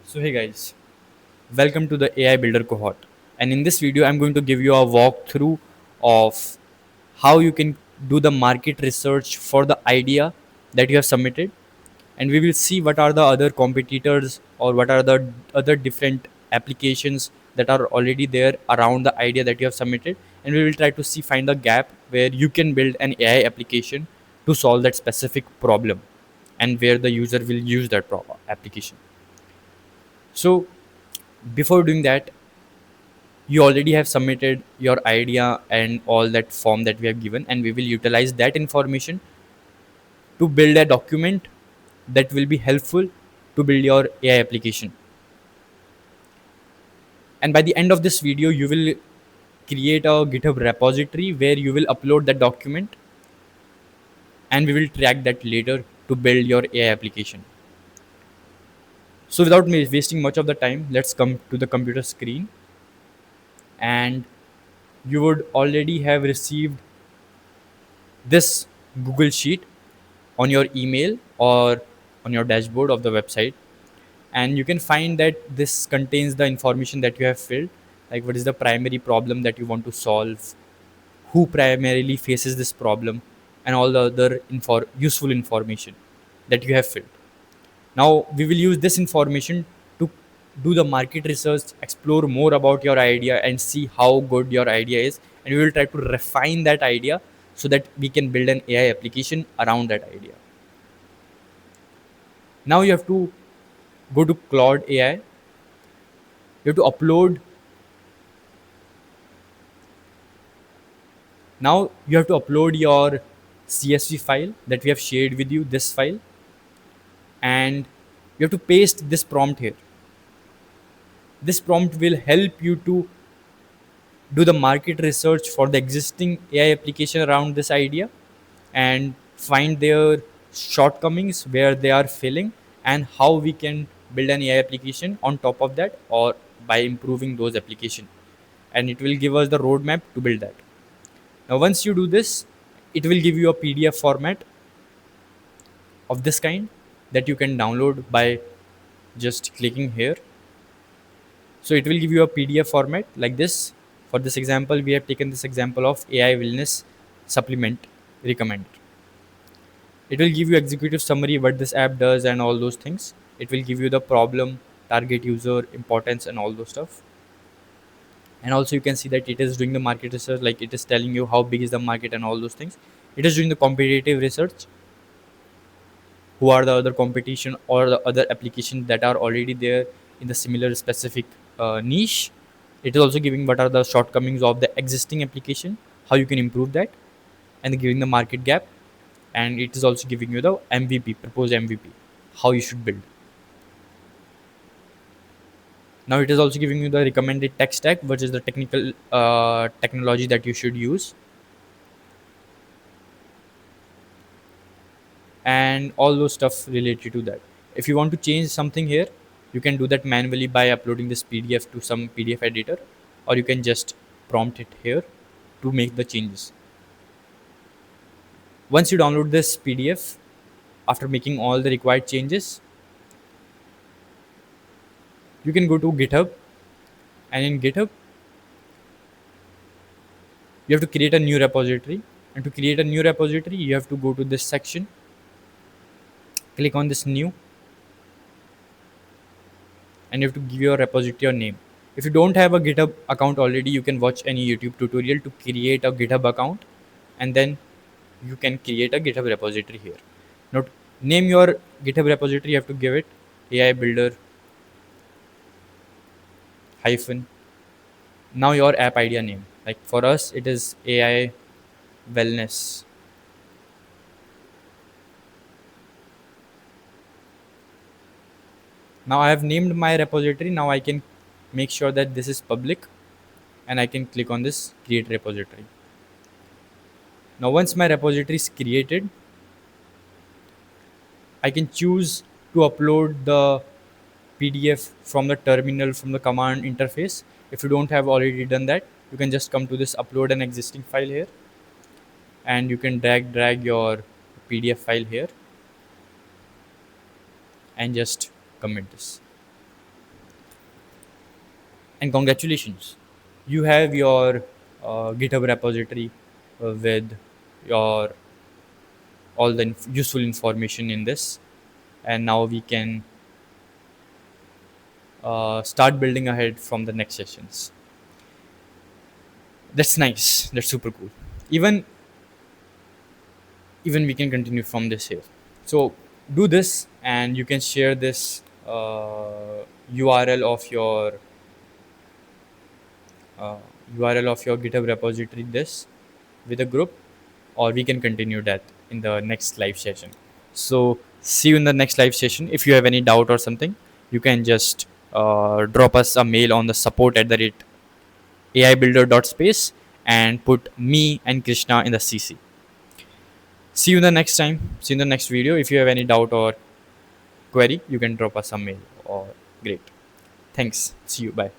So hey guys, welcome to the AI Builder cohort. And in this video, I'm going to give you a walkthrough of how you can do the market research for the idea that you have submitted. And we will see what are the other competitors or what are the other different applications that are already there around the idea that you have submitted. And we will try to see find the gap where you can build an AI application to solve that specific problem and where the user will use that application. So before doing that, you already have submitted your idea and all that form that we have given, and we will utilize that information to build a document that will be helpful to build your AI application. And by the end of this video, you will create a GitHub repository where you will upload that document, and we will track that later to build your AI application. So without me wasting much of the time, let's come to the computer screen. And you would already have received this Google Sheet on your email or on your dashboard of the website, and you can find that this contains the information that you have filled, like what is the primary problem that you want to solve, who primarily faces this problem, and all the other useful information that you have filled. Now we will use this information to do the market research, explore more about your idea and see how good your idea is, and we will try to refine that idea so that we can build an AI application around that idea. Now you have to go to Claude AI. You have to upload. Now you have to upload your CSV file that we have shared with you, this file, and you have to paste this prompt here. This prompt will help you to do the market research for the existing AI application around this idea and find their shortcomings where they are failing and how we can build an AI application on top of that or by improving those applications. And it will give us the roadmap to build that. Now once you do this, it will give you a PDF format of this kind that you can download by just clicking here. So it will give you a PDF format like this. For this example, we have taken this example of AI wellness supplement recommended. It will give you executive summary what this app does and all those things. It will give you the problem, target user, importance, and all those stuff. And also you can see that it is doing the market research, like it is telling you how big is the market and all those things. It is doing the competitive research, who are the other competition or the other applications that are already there in the similar specific niche. It is also giving what are the shortcomings of the existing application, how you can improve that, and giving the market gap. And it is also giving you the MVP, proposed MVP, how you should build. Now it is also giving you the recommended tech stack, which is the technical technology that you should use, and all those stuff related to that. If you want to change something here, you can do that manually by uploading this PDF to some PDF editor, or you can just prompt it here to make the changes. Once you download this PDF, after making all the required changes, you can go to GitHub, and in GitHub, you have to create a new repository. And to create a new repository, you have to go to this section, click on this new, and you have to give your repository a name. If you don't have a GitHub account already, you can watch any YouTube tutorial to create a GitHub account, and then you can create a GitHub repository here. Now, to name your GitHub repository, you have to give it AI Builder hyphen. Now your app idea name. Like for us, it is AI Wellness. Now I have named my repository. Now I can make sure that this is public, and I can click on this create repository. Now once my repository is created, I can choose to upload the PDF from the terminal from the command interface. If you don't have already done that, you can just come to this upload an existing file here, and you can drag your PDF file here and just commit this. And congratulations, you have your GitHub repository with your all the useful information in this, and now we can start building ahead from the next sessions. That's nice. That's super cool. Even we can continue from this here. So do this, and you can share this URL of your uh, URL of your GitHub repository this with a group, or we can continue that in the next live session. So see you in the next live session. If you have any doubt or something, you can just drop us a mail on the support at the rate aibuilder.space and put me and Krishna in the CC. See you in the next time. See you in the next video. If you have any doubt or query, you can drop us a mail or great. Thanks. See you. Bye.